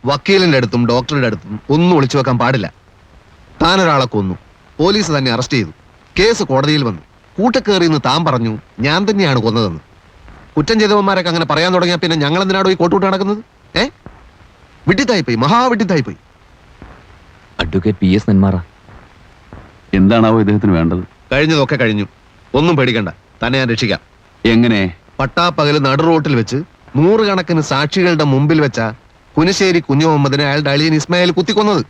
വക്കീലിന്റെ അടുത്തും ഡോക്ടറുടെ അടുത്തും ഒന്നും ഒളിച്ചു വെക്കാൻ പാടില്ല. താനൊരാളെ കൊന്നു, പോലീസ് തന്നെ അറസ്റ്റ് ചെയ്തു, കേസ് കോടതിയിൽ വന്നു, കൂട്ടക്കേറിയെന്ന് താൻ പറഞ്ഞു ഞാൻ തന്നെയാണ് കൊന്നതെന്ന്. കുറ്റം ചെയ്തവന്മാരൊക്കെ അങ്ങനെ പറയാൻ തുടങ്ങിയാൽ പിന്നെ ഞങ്ങൾ എന്തിനാണോ ഈ കോട്ടുകൂട്ട് നടക്കുന്നത്? വിഡ്ഢിത്തായിപ്പോയി, മഹാവിഡ്ഢിത്തായിപ്പോയി. അഡ്വക്കേറ്റ് PS നെന്മാറ, എന്താണാവോ ഇദ്ദേഹത്തിന് വേണ്ടത്? കഴിഞ്ഞതൊക്കെ കഴിഞ്ഞു, ഒന്നും പേടിക്കണ്ട, തന്നെ ഞാൻ രക്ഷിക്കാം. എങ്ങനെ? പട്ടാപ്പകല് നടു റോട്ടിൽ വെച്ച് 100 കണക്കിന് സാക്ഷികളുടെ മുമ്പിൽ വെച്ച കുനിശ്ശേരി കുഞ്ഞു മുഹമ്മദിനെ അയാളുടെ അളിയൻ ഇസ്മായിൽ കുത്തിക്കൊന്നത്.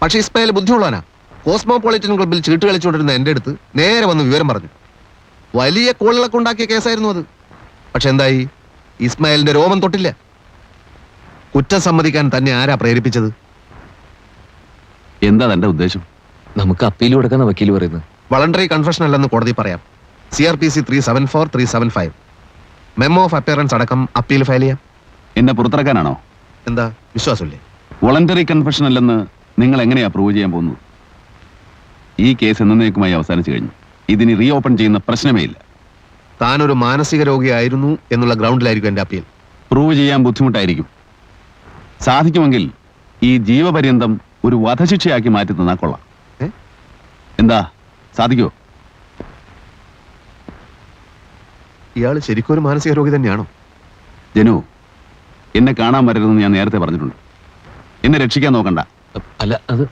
പക്ഷെ ഇസ്മായിൽ ബുദ്ധിയുള്ളവനാ. കോസ്മോപൊളിറ്റൻ ക്ലബ്ബിൽ ചീട്ട് കളിച്ചുകൊണ്ടിരുന്ന എന്റെ അടുത്ത് നേരെ വന്ന് വിവരം പറഞ്ഞു. വലിയ കോളിളക്കം ഉണ്ടാക്കിയ കേസായിരുന്നു അത്. പക്ഷെ എന്തായി? ഇസ്മായിലിന്റെ രോമം തൊട്ടില്ല. കുറ്റം സമ്മതിക്കാൻ തന്നെ ആരാ പ്രേരിപ്പിച്ചത്? എന്താ തന്റെ ഉദ്ദേശം? നമുക്ക് അപ്പീൽ കൊടുക്കുന്ന വക്കീൽ പറയുന്നത് വളണ്ടറി കൺഫെഷൻ അല്ലെന്ന് കോടതി പറയാം. CRPC 374, 375 മെമ്മോ ഓഫ് അപ്പിയറൻസ് അടക്കം അപ്പീൽ ഫയൽ ചെയ്യാം. എന്നെ പുറത്തിറക്കാനാണോ? എന്താ വിശ്വാസമില്ലേ? വോളണ്ടറി കൺഫെഷൻ അല്ലെന്ന് നിങ്ങൾ എങ്ങനെയാ പ്രൂവ് ചെയ്യാൻ പോകുന്നത്? ഈ കേസ് എന്നേക്കുമായി അവസാനിച്ചു കഴിഞ്ഞു. ഇതിന് റീ ഓപ്പൺ ചെയ്യുന്ന പ്രശ്നമേ ഇല്ല. താനൊരു മാനസിക രോഗിയായിരുന്നു എന്നുള്ള ഗ്രൗണ്ടിലായിരിക്കും എന്റെ അപ്പീൽ. പ്രൂവ് ചെയ്യാൻ ബുദ്ധിമുട്ടായിരിക്കും. സാധിക്കുമെങ്കിൽ ഈ ജീവപര്യന്തം ഒരു വധശിക്ഷയാക്കി മാറ്റി തന്നാ കൊള്ളാം. എന്താ, സാധിക്കുമോ? ഇയാൾ ശരിക്കും ഒരു മാനസിക രോഗി തന്നെയാണോ? ജനു, എന്നെ കാണാൻ വരരുതെന്ന് ഞാൻ നേരത്തെ പറഞ്ഞിട്ടുണ്ട്. എന്നെ രക്ഷിക്കാൻ നോക്കണ്ട. അല്ല, അത്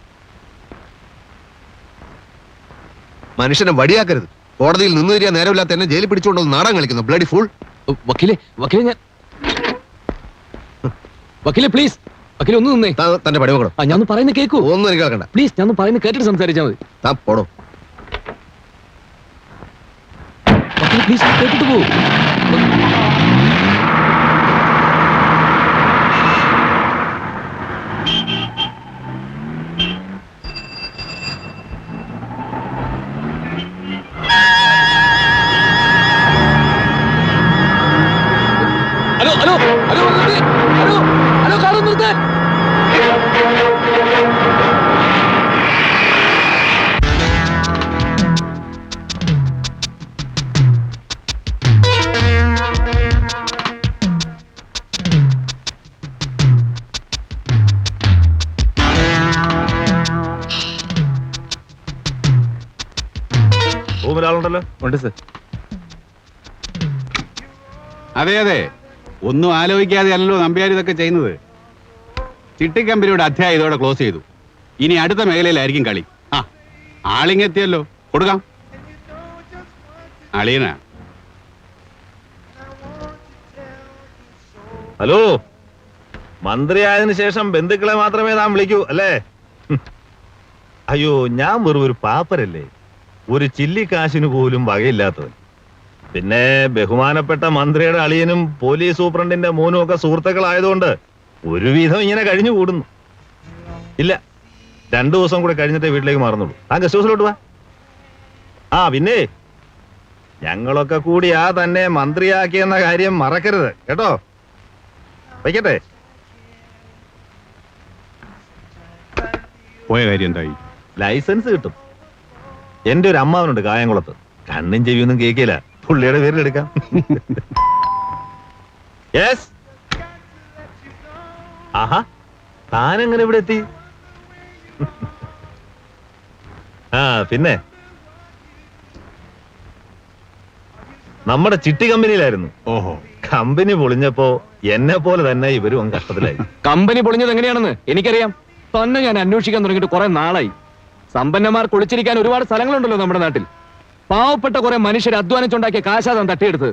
മനുഷ്യനെ വടിയാക്കരുത്. കോടതിയിൽ നിന്ന് തരിക നേരമില്ലാത്ത എന്നെ ജയിലിൽ പിടിച്ചുകൊണ്ടു നാടകം കളിക്കുന്നു. Bloody full. വക്കീലെ പ്ലീസ്, വക്കീലെ ഒന്ന് നിന്നേ. തന്റെ പടി നോക്കണം. ഞാൻ പറയുന്നത് കേൾക്കൂ. ഒന്നും എനിക്ക് കേൾക്കണ്ട. പ്ലീസ്, ഞാൻ പറയുന്നത് കേട്ടിട്ട് സംസാരിച്ചാൽ മതി. താൻ പോടോ. വക്കീലെ പ്ലീസ്, കേട്ടിട്ട് പോ. Hello hello hello hello hello, car നിർത്താൻ. റൂമിലാളുണ്ടല്ലോ. ഉണ്ട് സർ. അതെ അതെ, ഒന്നും ആലോചിക്കാതെ അല്ലല്ലോ നമ്പ്യാർ ഇതൊക്കെ ചെയ്യുന്നത്. ചിട്ടി കമ്പനിയുടെ അധ്യായം ഇതോടെ ക്ലോസ് ചെയ്തു. ഇനി അടുത്ത മേഖലയിലായിരിക്കും കളി. ആളിങ്ങെത്തിയല്ലോ, കൊടുക്കാം. അളിയനാ. ഹലോ, മന്ത്രിയായതിനു ശേഷം ബന്ധുക്കളെ മാത്രമേ താൻ വിളിക്കൂ അല്ലേ? അയ്യോ, ഞാൻ വെറും ഒരു പാപ്പരല്ലേ, ഒരു ചില്ലിക്കാശിന് പോലും വകയില്ലാത്തവൻ. പിന്നെ ബഹുമാനപ്പെട്ട മന്ത്രിയുടെ അളിയനും പോലീസ് സൂപ്രണ്ടിന്റെ മോനും ഒക്കെ സുഹൃത്തുക്കളായതുകൊണ്ട് ഒരുവിധം ഇങ്ങനെ കഴിഞ്ഞു കൂടുന്നു. ഇല്ല, 2 ദിവസം കൂടെ കഴിഞ്ഞിട്ടേ വീട്ടിലേക്ക് മാറുന്നുള്ളൂ. താൻ ഗസ്റ്റ് ഹൗസിലോട്ട് വാ. പിന്നെ ഞങ്ങളൊക്കെ കൂടിയാ തന്നെ മന്ത്രിയാക്കിയെന്ന കാര്യം മറക്കരുത് കേട്ടോ. വയ്ക്കട്ടെ. പോയ കാര്യം എന്തായി? ലൈസൻസ് കിട്ടും. എന്റെ ഒരു അമ്മാവനുണ്ട് കായംകുളത്ത്. കണ്ണും ചെവിയൊന്നും കേൾക്കില്ല. പുള്ളിയുടെ പേരിലെടുക്കാം. യെസ്. ആഹാ, താനെങ്ങനെ ഇവിടെ എത്തി? പിന്നെ നമ്മുടെ ചിട്ടി കമ്പനിയിലായിരുന്നു. ഓഹോ, കമ്പനി പൊളിഞ്ഞപ്പോ എന്നെ പോലെ തന്നെ ഇവരും കഷ്ടത്തിലായി. കമ്പനി പൊളിഞ്ഞത് എങ്ങനെയാണെന്ന് എനിക്കറിയാം. തന്നെ ഞാൻ അന്വേഷിക്കാൻ തുടങ്ങിയിട്ട് കുറെ നാളായി. സമ്പന്നന്മാർക്ക് ഒളിച്ചിരിക്കാൻ ഒരുപാട് സ്ഥലങ്ങളുണ്ടല്ലോ നമ്മുടെ നാട്ടിൽ. പാവപ്പെട്ട കുറെ മനുഷ്യർ അധ്വാനിച്ചുണ്ടാക്കിയ കാശാതാണ് തട്ടിയെടുത്ത്.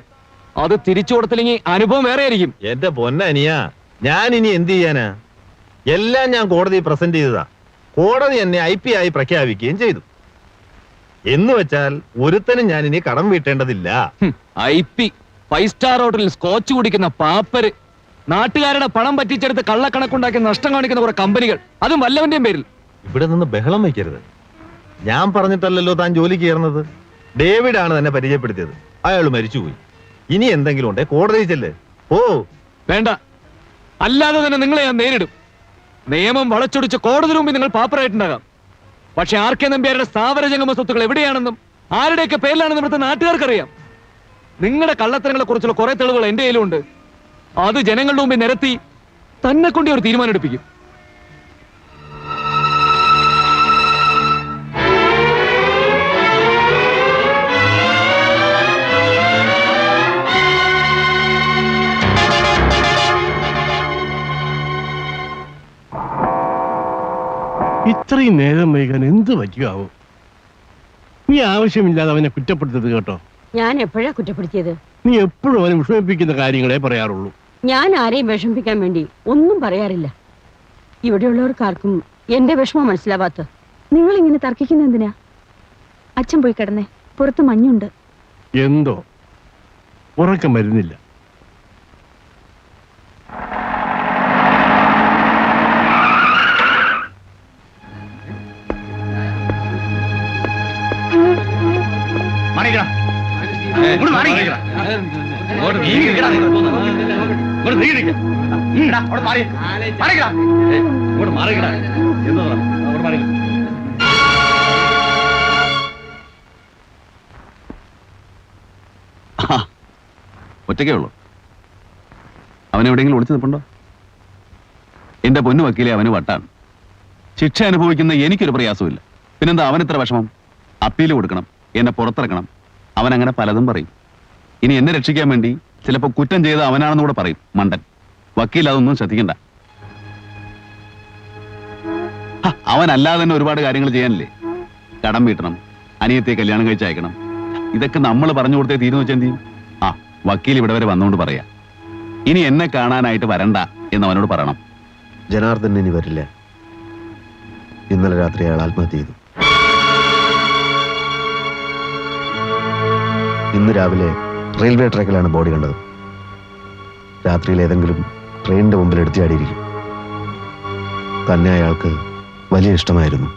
അത് തിരിച്ചു കൊടുത്തില്ലെങ്കിൽ അനുഭവം വേറെ ആയിരിക്കും. എന്റെ പൊന്നനിയാ, ഞാൻ ഇനി എന്ത് ചെയ്യാനാ? എല്ലാം ഞാൻ കോടതി പ്രസന്റ് ചെയ്തതാ. കോടതി എന്നെ IP ആയി പ്രഖ്യാപിക്കുകയും ചെയ്തു. എന്ന് വെച്ചാൽ ഒരുത്തനും ഞാൻ ഇനി കടം വീട്ടേണ്ടതില്ല. IP 5 സ്റ്റാർ ഹോട്ടലിൽ സ്കോച്ച് കുടിക്കുന്ന പാപ്പര്, നാട്ടുകാരുടെ പണം പറ്റിച്ചെടുത്ത് കള്ളക്കണക്കുണ്ടാക്കി നഷ്ടം കാണിക്കുന്ന കുറെ കമ്പനികൾ, അതും വല്ലവന്റെയും പേരിൽ. ഇവിടെ നിന്ന് ബഹളം വയ്ക്കരുത്. ഞാൻ പറഞ്ഞിട്ടല്ലല്ലോ താൻ ജോലിക്ക് കയറുന്നത്. ഡേവിഡ് ആണ് തന്നെ പരിചയപ്പെടുത്തിയത്. അയാൾ മരിച്ചുപോയി. ഇനി എന്തെങ്കിലും ഉണ്ടേ കോടതി ചെല്ല്. ഓ വേണ്ട, അല്ലാതെ തന്നെ നിങ്ങളെ ഞാൻ നേരിടും. നിയമം വളച്ചൊടിച്ച് കോടതി മുമ്പിൽ നിങ്ങൾ പാപ്പറായിട്ടുണ്ടാകാം. പക്ഷെ RK നമ്പ്യാരുടെ സ്ഥാവര ജംഗമ സ്വത്തുക്കൾ എവിടെയാണെന്നും ആരുടെയൊക്കെ പേരിലാണെന്നും ഇവിടുത്തെ നാട്ടുകാർക്കറിയാം. നിങ്ങളുടെ കള്ളത്തരങ്ങളെ കുറിച്ചുള്ള കുറെ തെളിവുകൾ എന്റെ കയ്യിലുണ്ട്. അത് ജനങ്ങളുടെ മുമ്പിൽ നിരത്തി തന്നെ കൊണ്ട് ഒരു തീരുമാനം എടുപ്പിക്കും. ഇത്രയും നേരം വൈകാൻ എന്ത് പറ്റിയാവോ? നീ ആവശ്യമില്ലാതെ അവനെ കുറ്റപ്പെടുത്തരുത് കേട്ടോ. ഞാൻ എപ്പോഴാ കുറ്റപ്പെടുത്തിയത്? നീ എപ്പോഴും അവനെ വിഷമിപ്പിക്കുന്ന കാര്യങ്ങളെ പറയാറുള്ളൂ. ഞാൻ ആരെയും വിഷമിപ്പിക്കാൻ വേണ്ടി ഒന്നും പറയാറില്ല. ഇവിടെയുള്ളവർക്കാർക്കും എന്റെ വിഷമം മനസ്സിലാവാത്ത. നിങ്ങൾ ഇങ്ങനെ തർക്കിക്കുന്ന എന്തിനാ? അച്ഛൻ പോയി കിടന്നേ, പുറത്ത് മഞ്ഞുണ്ട്. എന്തോ ഉറക്കം വരുന്നില്ല. ഒറ്റയ്ക്കേ ഉള്ളൂ. അവനെവിടെയെങ്കിലും ഒളിച്ചു നിൽപ്പുണ്ടോ? എന്റെ പൊന്നു വക്കീലെ, അവന് വട്ടാണ്. ശിക്ഷ അനുഭവിക്കുന്ന എനിക്കൊരു പ്രയാസമില്ല. പിന്നെന്താ അവൻ ഇത്ര വിഷമം? അപ്പീൽ കൊടുക്കണം, എന്നെ പുറത്തിറക്കണം. അവൻ അങ്ങനെ പലതും പറയും. ഇനി എന്നെ രക്ഷിക്കാൻ വേണ്ടി ചിലപ്പോൾ കുറ്റം ചെയ്ത അവനാണെന്ന് കൂടെ പറയും. മണ്ടൻ വക്കീൽ അതൊന്നും ശ്രദ്ധിക്കണ്ട. അവനല്ലാതെ തന്നെ ഒരുപാട് കാര്യങ്ങൾ ചെയ്യാനില്ലേ? കടം വീട്ടണം, അനിയത്തെ കല്യാണം കഴിച്ച് അയക്കണം. ഇതൊക്കെ നമ്മൾ പറഞ്ഞു കൊടുത്തേ തീരുന്നു വെച്ചാൽ എന്ത് ചെയ്യും? ആ വക്കീൽ ഇവിടെ വരെ വന്നുകൊണ്ട് പറയാ, ഇനി എന്നെ കാണാനായിട്ട് വരണ്ട എന്ന് അവനോട് പറയണം. ജനാർദ്ദൻ ഇനി വരില്ല. ഇന്നലെ രാത്രി അയാൾ ആത്മഹത്യ ചെയ്തു. ഇന്ന് രാവിലെ റെയിൽവേ ട്രാക്കിലാണ് ബോഡി കണ്ടത്. രാത്രിയിൽ ഏതെങ്കിലും ട്രെയിനിന്റെ മുമ്പിൽ എടുത്തിയാടിയിരിക്കും. തന്നെ അയാൾക്ക് വലിയ ഇഷ്ടമായിരുന്നു.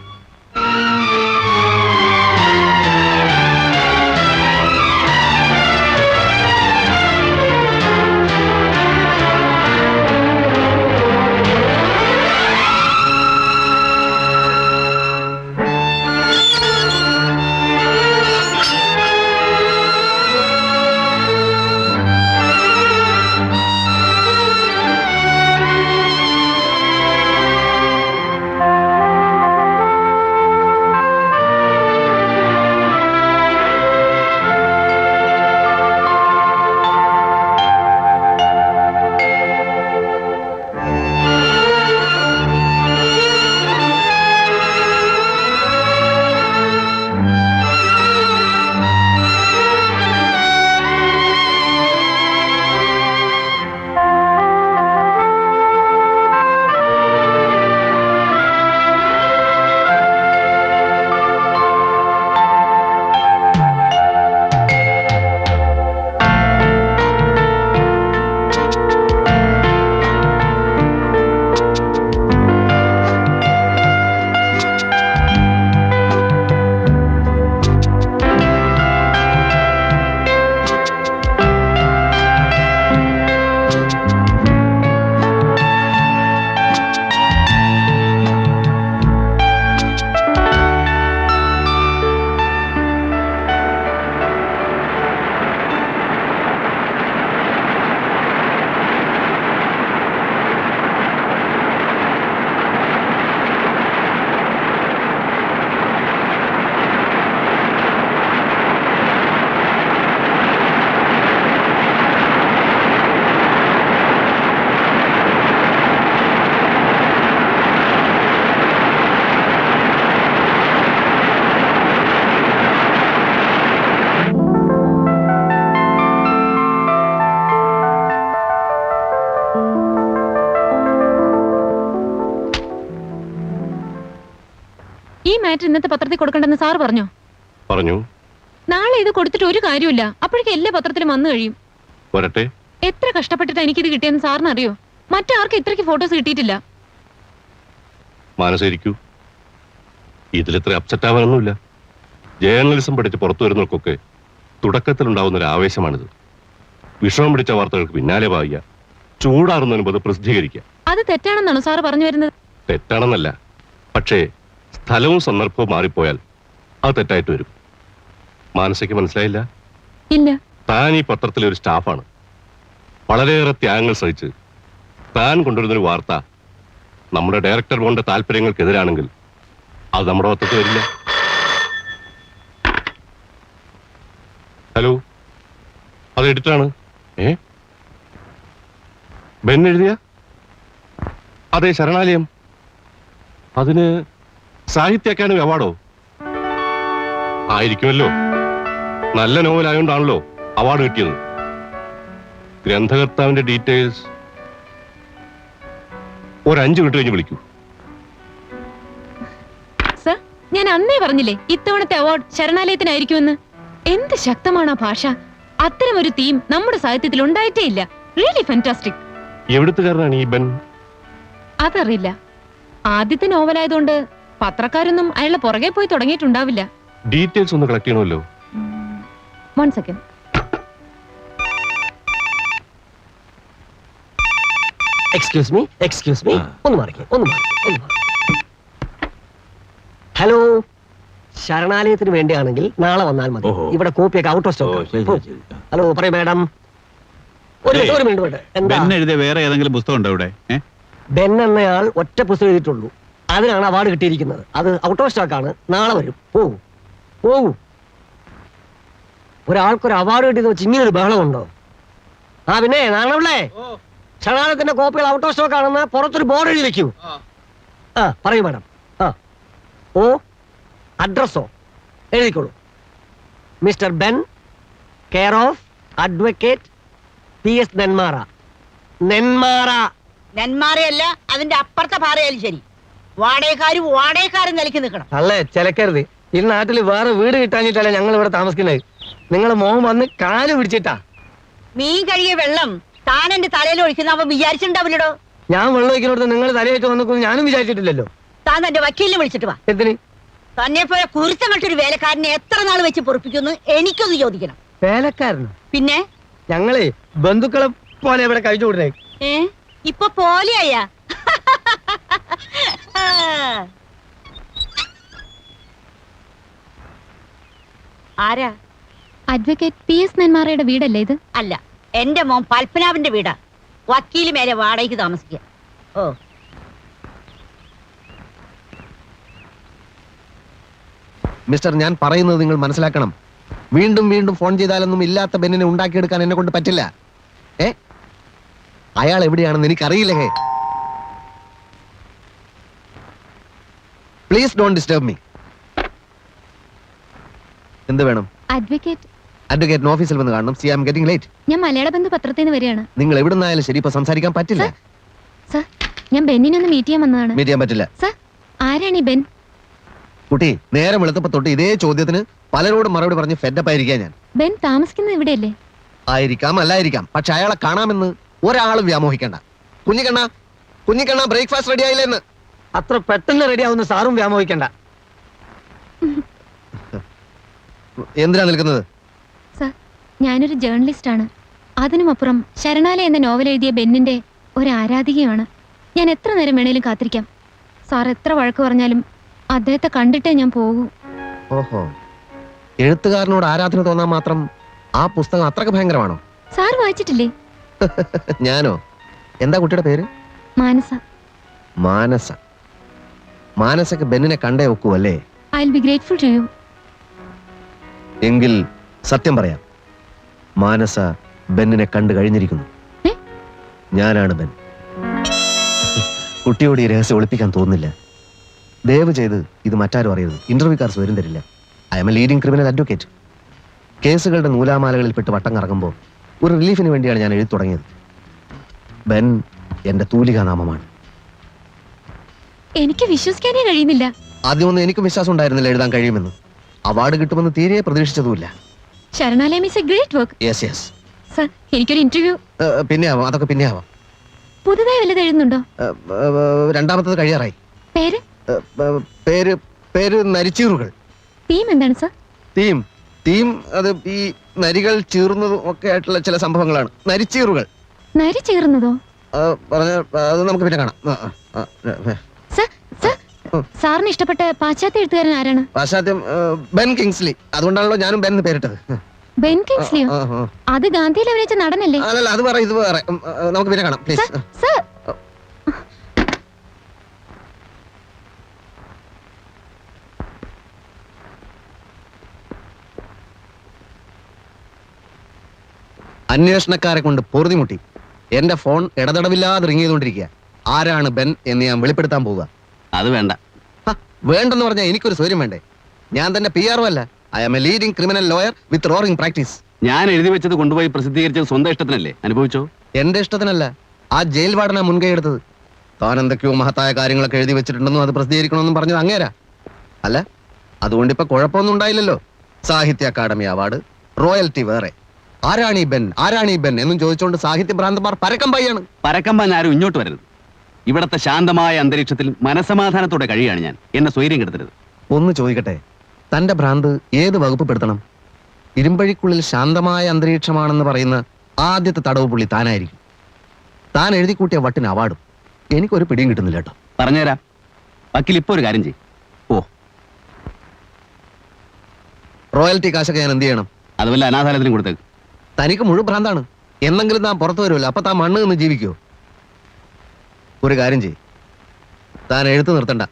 ഇന്നത്തെ പത്രത്തിൽ കൊടുക്കണ്ടെന്ന് സാർ പറഞ്ഞു. നാളെ ഇത് കൊടുത്തിട്ട് ഒരു കാര്യമില്ല. അപ്പോഴേക്കും എല്ലാ പത്രത്തിലും വന്നു കഴിയും. എത്ര കഷ്ടപ്പെട്ടിട്ടാ എനിക്കിത് കിട്ടിയെന്ന് സാറിന് അറിയോ? മറ്റാർക്കും ഇത്രയ്ക്ക് ഫോട്ടോസ് കിട്ടിയിട്ടില്ല. മനസ്സിരിക്കൂ, ഇതിലിത്ര അപ്സെറ്റ് ആവാനൊന്നുമില്ല. ജേർണലിസം പഠിച്ച് പുറത്തു വരുന്നവർക്കൊക്കെ തുടക്കത്തിലുണ്ടാവുന്ന ഒരു ആവേശമാണിത്. വിഷമം പിടിച്ച വാർത്തകൾക്ക് പിന്നാലെ പായുക, ചൂടാറുന്നതിന് മുമ്പ് പ്രസിദ്ധീകരിക്കുക. അത് തെറ്റാണെന്നാണോ സാറ് പറഞ്ഞു വരുന്നത്? തെറ്റാണെന്നല്ല, പക്ഷേ സ്ഥലവും സന്ദർഭവും മാറിപ്പോയാൽ അത് തെറ്റായിട്ട് വരും. മാനസിക്ക് മനസ്സിലായില്ല? ഇല്ല. താൻ ഈ പത്രത്തിലെ ഒരു സ്റ്റാഫാണ്. വളരെയേറെ ത്യാഗങ്ങൾ സഹിച്ച് താൻ കൊണ്ടുവരുന്നൊരു വാർത്ത നമ്മുടെ ഡയറക്ടർ ബോർഡിന്റെ താല്പര്യങ്ങൾക്കെതിരാണെങ്കിൽ അത് നമ്മുടെ ഒത്തത്ത് വരില്ല. ഹലോ, അത് എഡിറ്ററാണ്. ബെൻ എഴുതിയ? അതെ, ശരണാലയം. അതിന് സാഹിത്യ അക്കാദമി അവാർഡോ? ആയിരിക്കുമല്ലോ. നല്ല നോവൽ ആയതുകൊണ്ടാണല്ലോ അവാർഡ് കിട്ടിയത്. ഗ്രന്ഥകർത്താവിന്റെ ഡീറ്റെയിൽസ് ഒരു 5 മിനിറ്റ് കഴിഞ്ഞ് വിളിക്കൂ. സർ, ഞാൻ അന്നേ പറഞ്ഞില്ലേ ഇത്തവണത്തെ അവാർഡ് ശരണാലയത്തിനായിരിക്കുമെന്ന്. എന്ത് ശക്തമാണ് ആ ഭാഷ. അത്തരം ഒരു തീം നമ്മുടെ സാഹിത്യത്തിൽ ഉണ്ടായിട്ടേ ഇല്ല. Really fantastic. എവിടുത്തുകാരനാണ് ഈ ബെൻ? അതറിയില്ല. ആദ്യത്തെ നോവലായതുകൊണ്ട് പത്രക്കാരൊന്നും അയാളുടെ പുറകെ പോയി തുടങ്ങിയിട്ടുണ്ടാവില്ല. ഡീറ്റെയിൽസ് ഒന്ന് കളക്ട് ചെയ്യണമല്ലോ. 1 സെക്കൻഡ്. എക്സ്ക്യൂസ് മീ ഒന്ന് മാറിക്കേ. ഹലോ, ശരണാലയത്തിന് വേണ്ടിയാണെങ്കിൽ നാളെ വന്നാൽ മതി. ഇവിടെ കോപ്പിയൊക്കെ ഔട്ട് ഓഫ് സ്റ്റോക്ക്. ഹലോ, പറയൂ മാഡം. ഒരു മിനിറ്റ്. എന്താ എഴുതിയ വേറെ ഏതെങ്കിലും പുസ്തകം ഉണ്ടോ ഇവിടെ? ബെൻ എന്നയാൾ ഒറ്റ പുസ്തകം എഴുതിയിട്ടുള്ളൂ. അതിനാണ് അവാർഡ് കിട്ടിയിരിക്കുന്നത്. അത് ഔട്ട് ഓഫ് സ്റ്റോക്ക് ആണ്. നാളെ വരും. പോകൂ. ഒരാൾക്കൊരു അവാർഡ് കിട്ടിയെന്ന് വെച്ച് ഇങ്ങനൊരു ബഹളമുണ്ടോ? പിന്നെ നാണുള്ളേ, ശരണാലയത്തിന്റെ കോപ്പികൾ ഔട്ട് ഓഫ് സ്റ്റോക്ക് ആണെന്ന് പുറത്തൊരു ബോർഡ് എഴുതി വെക്കൂ. പറയൂ മാഡം. അഡ്രസ്സോ എഴുതിക്കോളൂ. Mister Ben, care of advocate PS Nenmara. നെന്മാറയല്ല, അതിന്റെ അപ്പുറത്തെ പാറയാലും ശരി. വാടകക്കാരും നിലയ്ക്ക് നിൽക്കണം. അല്ലേ, ചിലക്കരുത്. ഈ നാട്ടിൽ വേറെ വീട് കിട്ടാഞ്ഞിട്ടല്ല ഞങ്ങൾ ഇവിടെ താമസിക്കുന്നത്. നിങ്ങളെ മോഹം വന്ന് കാല് പിടിച്ചിട്ടാ. മീൻ കഴുകിയ വെള്ളം താൻ എന്റെ തലയിൽ ഒഴിക്കുന്ന അവൻ വിചാരിച്ചിട്ടുണ്ടാവില്ലടോ. ഞാൻ വെള്ളം ഒഴിക്കുന്നിടത്ത് നിങ്ങൾ തലയിട്ട് വന്നിക്കുന്നു ഞാനും വിചാരിച്ചിട്ടില്ലല്ലോ. താൻ തന്റെ വക്കീലിനെ വിളിച്ചിട്ട് വാ. എന്തിന്? തന്നെ പോലെ കുരുത്തങ്ങട്ടൊരു വേലക്കാരനെ എത്ര നാൾ വെച്ച് പൊറപ്പിക്കുന്നു എനിക്കൊന്ന് ചോദിക്കണം. വേലക്കാരനോ? പിന്നെ ഞങ്ങളെ ബന്ധുക്കളെ പോലെ ഇവിടെ കഴിച്ചു കൂടണേ. ഇപ്പൊ പോലെയാ. ആരാ? അഡ്വക്കേറ്റ് PS നെന്മാറയുടെ വീടല്ലേ ഇത്? അല്ല, എന്റെ മോൻ പൽപ്പനാവിന്റെ വീടാ. വക്കീല് മേലെ വാടകയ്ക്ക് താമസിക്കുക. മിസ്റ്റർ, ഞാൻ പറയുന്നത് നിങ്ങൾ മനസ്സിലാക്കണം. വീണ്ടും വീണ്ടും ഫോൺ ചെയ്താലൊന്നും ഇല്ലാത്ത ബെന്നിനെ ഉണ്ടാക്കിയെടുക്കാൻ എന്നെ കൊണ്ട് പറ്റില്ല. അയാൾ എവിടെയാണെന്ന് എനിക്കറിയില്ലേ. Please don't disturb me. എന്ത് വേണം? അഡ്വക്കേറ്റ് ഓഫീസിൽ വന്ന് കാണണം. See I am getting late. ഞാൻ മലയാള ബന്ധു പത്രത്തിൽ നിന്ന് വരികയാണ്. നിങ്ങൾ എവിടുന്നായാലും ശരി, ഇപ്പൊ സംസാരിക്കാൻ പറ്റില്ല. സർ, ഞാൻ ബെന്നിനെ ഒന്ന് മീറ്റ് ചെയ്യാൻ വന്നതാണ്. മീറ്റ് ചെയ്യാൻ പറ്റില്ല. സർ, ആരാണ് ഈ ബെൻ? കുട്ടി, നേരം വെളുത്തപ്പോ തൊട്ട് ഇതേ ചോദ്യത്തിന് പലരോടും മറുപടി പറഞ്ഞ് ഫെഡപ്പ് ആയിരിക്കാം ഞാൻ. ബെൻ താമസിക്കുന്നത് ഇവിടെയല്ലേ? ആയിരിക്കാം, അല്ലായിരിക്കാം. പക്ഷെ അയാളെ കാണാമെന്ന് ഒരാളും വ്യാമോഹിക്കണ്ട. Kunhikkanna breakfast ready ആയില്ലെന്ന്. അത്ര പെട്ടെന്ന് റെഡി ആവുന്ന സാറും വ്യാമോഹിക്കണ്ട. എന്തിനാ നിൽക്കുന്നത്? സർ, ഞാനൊരു ജേർണലിസ്റ്റ് ആണ്. അതിനുമപ്പുറം ശരണാലയ എന്ന നോവൽ എഴുതിയ ബെന്നിന്റെ ഒരു ആരാധികയാണ്. ഞാൻ എത്ര നേരം വേണേലും കാത്തിരിക്കാം. സാർ എത്ര വഴക്ക് പറഞ്ഞാലും അദ്ദേഹത്തെ കണ്ടിട്ടേ ഞാൻ പോകൂ. ഓഹോ, എഴുത്തുകാരനോട് ആരാധന തോന്നാൻ മാത്രം ആ പുസ്തകം അത്രക്ക് ഭയങ്കരമാണോ? സാർ വായിച്ചിട്ടില്ലേ? ഞാനോ? എന്താ കുട്ടിയുടെ പേര്? മാനസ. മാനസക്ക് ബെന്നിനെ കണ്ടേ ഒക്കൂ അല്ലേ? I will be grateful to you. എങ്കിൽ സത്യം പറയാം, മാനസ ബെന്നിനെ കണ്ടു കഴിഞ്ഞിരിക്കുന്നു. ഞാനാണ് ബെൻ. കുട്ടിയോട് ഈ രഹസ്യം ഒളിപ്പിക്കാൻ തോന്നുന്നില്ല. ദയവ് ചെയ്ത് ഇത് മറ്റാരും അറിയരുത്. ഇന്റർവ്യൂക്കാർസ് വരും തരില്ല. I M A leading criminal advocate. കേസുകളുടെ നൂലാമാലകളിൽ പെട്ട് വട്ടം കറങ്ങുമ്പോൾ ഒരു റിലീഫിന് വേണ്ടിയാണ് ഞാൻ എഴുതി തുടങ്ങിയത്. ബെൻ എന്റെ തൂലികാനാമമാണ്. എനിക്ക് വിശ്വസിക്കാനേ കഴിയുന്നില്ല. ആദ്യമൊന്നും എനിക്കും വിശ്വാസം ഉണ്ടായിരുന്നില്ല എഴുതാൻ കഴിയുമെന്ന്. അവാർഡ് കിട്ടുമെന്ന് തീരെ പ്രതീക്ഷിച്ചതുമില്ല. Saranalayam is a great work. Yes. Sir, എനിക്കൊരു ഇന്റർവ്യൂ. പിന്നെ ആവാം, അതൊക്കെ പിന്നെ ആവാം. പുതുതായി വല്ലത് എഴുതുന്നുണ്ടോ? രണ്ടാമത്തത് കഴിയാറായി. പേര്? പേര് നരിച്ചീറുകൾ. തീം എന്താണ് സർ? തീം അത് ഈ നരികൾ ചീറുന്നതും ഒക്കെ ആയിട്ടുള്ള ചില സംഭവങ്ങളാണ്. നരിച്ചീറുകൾ. നരി ചീറുന്നതോ? പറഞ്ഞ അത് നമുക്ക് പിന്നെ കാണാം. സാറിന് ഇഷ്ടപ്പെട്ട പാശ്ചാത്യ എഴുത്തുകാരൻ ആരാണ്? പാശ്ചാത്യം ബെൻ കിങ്സ്ലി. അതുകൊണ്ടാണല്ലോ ഞാനും ബെൻ പേരിട്ടത്. ബെൻ കിങ്സ്ലിയോ? അത് ഗാന്ധിയിൽ അഭിനയിച്ച നടനല്ലേ? അല്ലല്ല, അത് വേറെ, ഇത് വേറെ. നമുക്ക് പിന്നെ കാണാം പ്ലീസ്. അന്വേഷണക്കാരെ കൊണ്ട് പൊറുതിമുട്ടി എന്റെ ഫോൺ ഇടതടവില്ലാതെ റിങ് ചെയ്തുകൊണ്ടിരിക്കുക. ആരാണ് ബെൻ എന്ന് ഞാൻ വെളിപ്പെടുത്താൻ പോവുക. അത് വേണ്ട. വേണ്ടെന്ന് പറഞ്ഞാൽ എനിക്കൊരു സൗകര്യം വേണ്ടേ? ഞാൻ തന്നെ PR അല്ല. I am a leading criminal lawyer with roaring practice. ഞാൻ എഴുതി വെച്ചത് കൊണ്ടുപോയി പ്രസിദ്ധീകരിച്ചത് സ്വന്തം ഇഷ്ടത്തിനല്ലേ? അനുഭവിച്ചോ? എന്റെ ഇഷ്ടത്തിനല്ല, ആ ജയിൽ വാർഡനാ മുൻകൈ എടുത്തത്. താൻ എന്തൊക്കെയോ മഹത്തായ കാര്യങ്ങളൊക്കെ എഴുതി വെച്ചിട്ടുണ്ടെന്നും അത് പ്രസിദ്ധീകരിക്കണമെന്നും പറഞ്ഞത് അങ്ങേരാ. അല്ല, അതുകൊണ്ട് ഇപ്പൊ കുഴപ്പമൊന്നും ഉണ്ടായില്ലല്ലോ. സാഹിത്യ അക്കാദമി അവാർഡ്, റോയൽറ്റി വേറെ. ആരാണ് ഈ ബെൻ എന്നും ചോദിച്ചുകൊണ്ട് സാഹിത്യ ഭ്രാന്തന്മാർ പരക്കം പായാണ്. പരക്കമ്പാൻ ആരും ഇങ്ങോട്ട് വരരുത്. ഇവിടത്തെ ശാന്തമായ അന്തരീക്ഷത്തിൽ മനസമാധാനത്തോടെ കഴിയാണ് ഞാൻ. എന്നെ സ്വൈര്യം കെടുത്തരുത്. ഒന്ന് ചോദിക്കട്ടെ, തന്റെ ഭ്രാന്ത് ഏത് വകുപ്പ് പെടുത്തണം? ഇരുമ്പഴിക്കുള്ളിൽ ശാന്തമായ അന്തരീക്ഷമാണെന്ന് പറയുന്ന ആദ്യത്തെ തടവ് പുള്ളി താനായിരിക്കും. താൻ എഴുതി കൂട്ടിയ വട്ടിന് അവാർഡും. എനിക്കൊരു പിടിയും കിട്ടുന്നില്ല കേട്ടോ. പറഞ്ഞുതരാം. വക്കീൽ ഇപ്പൊ ഒരു കാര്യം ചെയ്യും. ഓ, റോയൽറ്റി കാശൊക്കെ ഞാൻ എന്ത് ചെയ്യണം? അത് വല്ല അനാഥാലയത്തിനും കൊടുത്തേക്ക്. തനിക്ക് മുഴുവൻ ഭ്രാന്താണ്. എന്നെങ്കിലും താൻ പുറത്തു വരുമല്ലോ, അപ്പൊ താൻ മണ്ണ് നിന്ന് ജീവിക്കോ? ഒരു കാര്യം ചെയ്യും, താൻ എഴുത്ത് നിർത്തണ്ട.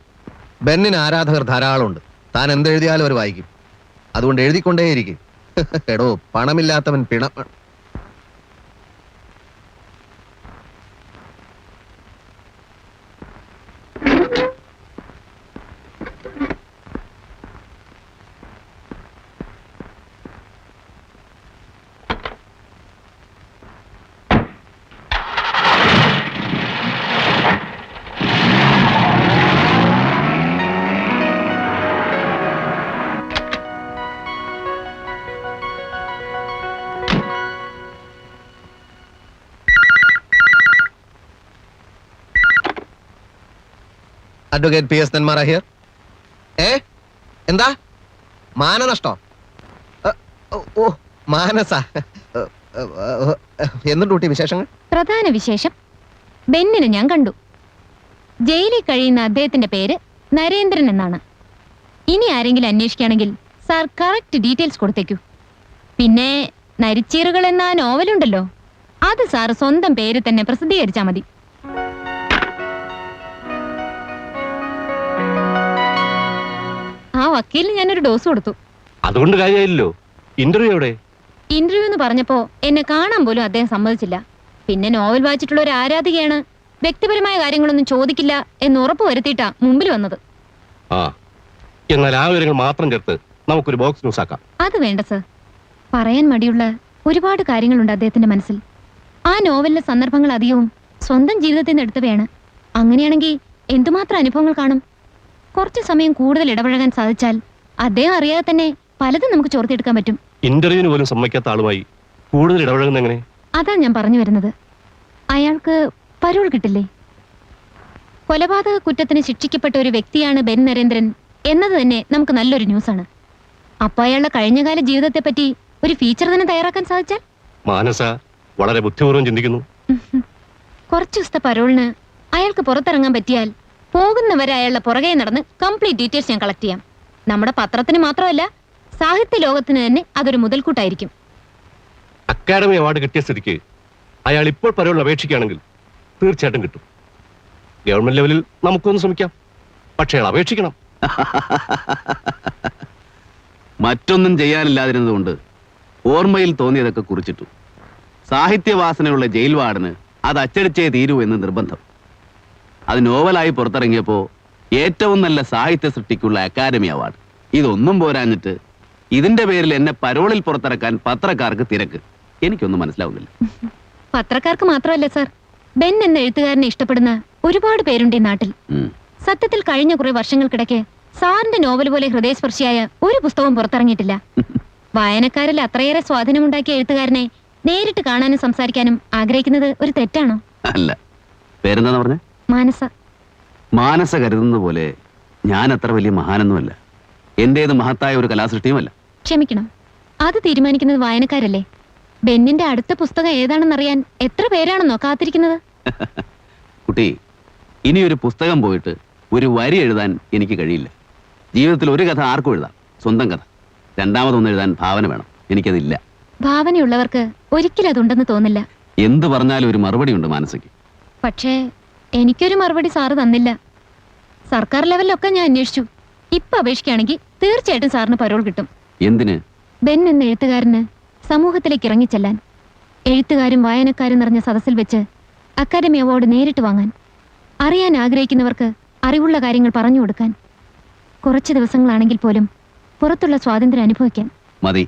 ബെന്നിന് ആരാധകർ ധാരാളമുണ്ട്. താൻ എന്തെഴുതിയാലും അവർ വായിക്കും. അതുകൊണ്ട് എഴുതിക്കൊണ്ടേയിരിക്കും. എടോ, പണമില്ലാത്തവൻ പിണ. Advocate PS Nenmara here. എന്താ മാനനഷ്ടോ? ഓ, മാനസ. എന്തുണ്ട് വിശേഷങ്ങൾ? പ്രധാന വിശേഷം, ബെന്നിനെ ഞാൻ കണ്ടു. ജയിലിൽ കഴിയുന്ന അദ്ദേഹത്തിന്റെ പേര് നരേന്ദ്രൻ എന്നാണ്. ഇനി ആരെങ്കിലും അന്വേഷിക്കുകയാണെങ്കിൽ സാർ കറക്റ്റ് ഡീറ്റെയിൽസ് കൊടുത്തേക്കൂ. പിന്നെ നരിച്ചീറുകൾ എന്ന നോവലുണ്ടല്ലോ, അത് സാർ സ്വന്തം പേര് തന്നെ പ്രസിദ്ധീകരിച്ചാൽ മതി. ആ വക്കീലിന് ഞാനൊരു ഡോസ് കൊടുത്തു. അതുകൊണ്ട് കാര്യമായില്ലോ. ഇന്റർവ്യൂ എവിടെ? ഇന്റർവ്യൂ എന്ന് പറഞ്ഞപ്പോ എന്നെ കാണാൻ പോലും അദ്ദേഹം സമ്മതിച്ചില്ല. പിന്നെ നോവൽ വായിച്ചിട്ടുള്ള ഒരു ആരാധികയാണ്, വ്യക്തിപരമായ കാര്യങ്ങളൊന്നും ചോദിക്കില്ല എന്ന് ഉറപ്പ് വരുത്തിയിട്ടാ മുമ്പിൽ വന്നത്. ആ, എന്നാൽ ആ വിവരങ്ങൾ മാത്രം ചേർത്ത് നമുക്കൊരു ബോക്സ് ന്യൂസ് ആക്കാം. അത് വേണ്ട സർ. പറയാൻ മടിയുള്ള ഒരുപാട് കാര്യങ്ങളുണ്ട് അദ്ദേഹത്തിന്റെ മനസ്സിൽ. ആ നോവലിലെ സന്ദർഭങ്ങൾ അധികവും സ്വന്തം ജീവിതത്തിൽ നിന്ന് എടുത്തവയാണ്. അങ്ങനെയാണെങ്കിൽ എന്തുമാത്രം അനുഭവങ്ങൾ കാണും. കുറച്ചു സമയം കൂടുതൽ ഇടപഴകാൻ സാധിച്ചാൽ അദ്ദേഹം അറിയാതെ തന്നെ പലതും നമുക്ക് ചോർത്തിയെടുക്കാൻ പറ്റും. ഇന്റർവ്യൂവിന് പോലും സമ്മതിക്കാത്ത ആളുമായി കൂടുതൽ ഇടപഴകുന്ന എങ്ങനെ? അതാ ഞാൻ പറഞ്ഞു വരുന്നത്. അയാൾക്ക് പരോൾ കിട്ടില്ലേ? കൊലപാതക കുറ്റത്തിന് ശിക്ഷിക്കപ്പെട്ട ഒരു വ്യക്തിയാണ് ബെൻ നരേന്ദ്രൻ എന്നത് തന്നെ നമുക്ക് നല്ലൊരു ന്യൂസാണ്. അപ്പൊ അയാളുടെ കഴിഞ്ഞകാല ജീവിതത്തെ പറ്റി ഒരു ഫീച്ചർ തന്നെ തയ്യാറാക്കാൻ സാധിച്ചാൽ? മാനസ വളരെ ബുദ്ധിപൂർവ്വം ചിന്തിക്കുന്നു. കുറച്ചു ദിവസത്തെ പരോളിന് അയാൾക്ക് പുറത്തിറങ്ങാൻ പറ്റിയാൽ പോകുന്നവരെ അയാളുടെ പുറകെ നടന്ന് കംപ്ലീറ്റ് ഡീറ്റെയിൽസ് ഞാൻ കളക്ട് ചെയ്യാം. നമ്മുടെ പത്രത്തിന് മാത്രമല്ല, സാഹിത്യ ലോകത്തിന് തന്നെ അതൊരു മുതൽക്കൂട്ടായിരിക്കും. അക്കാദമി അവാർഡ് കിട്ടിയ സ്ഥിതിക്ക് അയാൾ ഇപ്പോൾ പരോളിൽ അപേക്ഷിക്കുകയാണെങ്കിൽ തീർച്ചയായിട്ടും കിട്ടും. ഗവൺമെന്റ് ലെവലിൽ നമുക്കൊന്ന് ശ്രമിക്കാം. പക്ഷേ അയാൾ അപേക്ഷിക്കണം. മറ്റൊന്നും ചെയ്യാനില്ലാതിരുന്നതുകൊണ്ട് ഓർമ്മയിൽ തോന്നിയതൊക്കെ കുറിച്ചിട്ടു. സാഹിത്യവാസനയുള്ള ജയിൽ വാർഡന് അത് അച്ചടിച്ചേ തീരൂ എന്ന് നിർബന്ധം. അത് നോവലായി പുറത്തിറങ്ങിയപ്പോ ഏറ്റവും നല്ല സാഹിത്യ സൃഷ്ടിക്കുള്ള അക്കാദമി അവാർഡ്. ഇതൊന്നും പോരാഞ്ഞിട്ട് ഇതിന്റെ പേരിൽ എന്നെ പരോളിൽ പുറത്തിറക്കാൻ പത്രക്കാർക്ക് തിരക്ക്. എനിക്കൊന്നും മനസ്സിലാവുന്നില്ല. പത്രക്കാർക്ക് മാത്രമല്ല സർ, ബെൻ എന്ന എഴുത്തുകാരനെ ഇഷ്ടപ്പെടുന്ന ഒരുപാട് പേരുണ്ട് ഈ നാട്ടിൽ. സത്യത്തിൽ കഴിഞ്ഞ കുറെ വർഷങ്ങൾക്കിടയ്ക്ക് സാറിന്റെ നോവൽ പോലെ ഹൃദയസ്പർശിയായ ഒരു പുസ്തകവും പുറത്തിറങ്ങിയിട്ടില്ല. വായനക്കാരിൽ അത്രയേറെ സ്വാധീനമുണ്ടാക്കിയ എഴുത്തുകാരനെ നേരിട്ട് കാണാനും സംസാരിക്കാനും ആഗ്രഹിക്കുന്നത് ഒരു തെറ്റാണോ? അല്ല. പേരെന്താന്ന് പറഞ്ഞ? മാനസ. മാനസ കരുതുന്ന പോലെ ഞാൻ അത്ര വലിയ മഹാനൊന്നുമല്ല. എന്റേത് മഹത്തായ ഒരു കലാസൃഷ്ടിയുമല്ല. ക്ഷമിക്കണം, അത് തീരുമാനിക്കുന്നത് വായനക്കാരല്ലേ. ബെന്നിന്റെ അടുത്ത പുസ്തകം ഏതാണെന്നറിയാൻ എത്ര പേരാണെന്നോ കാത്തിരിക്കുന്നത്. കുട്ടി, ഇനിയൊരു പുസ്തകം പോയിട്ട് ഒരു വരി എഴുതാൻ എനിക്ക് കഴിയില്ല. ജീവിതത്തിൽ ഒരു കഥ ആർക്കും എഴുതാം, സ്വന്തം കഥ. രണ്ടാമതൊന്നും എഴുതാൻ ഭാവന വേണം. എനിക്കതില്ല. ഭാവനയുള്ളവർക്ക് ഒരിക്കലും അതുണ്ടെന്ന് തോന്നില്ല. എന്ത് പറഞ്ഞാലും ഒരു മറുപടി ഉണ്ട് മാനസയ്ക്ക്. പക്ഷേ എനിക്കൊരു മറുപടി സാറ് തന്നില്ല. സർക്കാർ ലെവലിലൊക്കെ ഞാൻ അന്വേഷിച്ചു. ഇപ്പൊ അപേക്ഷിക്കുകയാണെങ്കിൽ തീർച്ചയായിട്ടും സാറിന് പരോൾ കിട്ടും. എന്തിന്? ബെൻ എന്ന എഴുത്തുകാരന് സമൂഹത്തിലേക്ക് ഇറങ്ങിച്ചെല്ലാൻ. എഴുത്തുകാരും വായനക്കാരും നിറഞ്ഞ സദസ്സിൽ വെച്ച് അക്കാദമി അവാർഡ് നേരിട്ട് വാങ്ങാൻ, അറിയാൻ ആഗ്രഹിക്കുന്നവർക്ക് അറിവുള്ള കാര്യങ്ങൾ പറഞ്ഞു കൊടുക്കാൻ, കുറച്ച് ദിവസങ്ങളാണെങ്കിൽ പോലും പുറത്തുള്ള സ്വാതന്ത്ര്യം അനുഭവിക്കാൻ. മതി,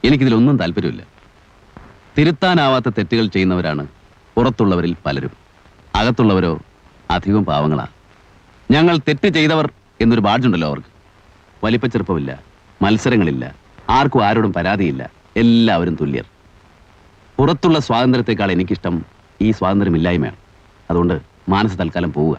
എനിക്കിതിലൊന്നും താല്പര്യമില്ല. തിരുത്താനാവാത്ത തെറ്റുകൾ ചെയ്യുന്നവരാണ് പുറത്തുള്ളവരിൽ പലരും. അകത്തുള്ളവരോ അധികം പാവങ്ങളാ. ഞങ്ങൾ തെറ്റ് ചെയ്തവർ എന്നൊരു ബാഡ്ജുണ്ടല്ലോ അവർക്ക്. വലിപ്പച്ചെറുപ്പമില്ല, മത്സരങ്ങളില്ല, ആർക്കും ആരോടും പരാതിയില്ല, എല്ലാവരും തുല്യർ. പുറത്തുള്ള സ്വാതന്ത്ര്യത്തെക്കാൾ എനിക്കിഷ്ടം ഈ സ്വാതന്ത്ര്യമില്ലായ്മയാണ്. അതുകൊണ്ട് മാനസ തൽക്കാലം പോവുക.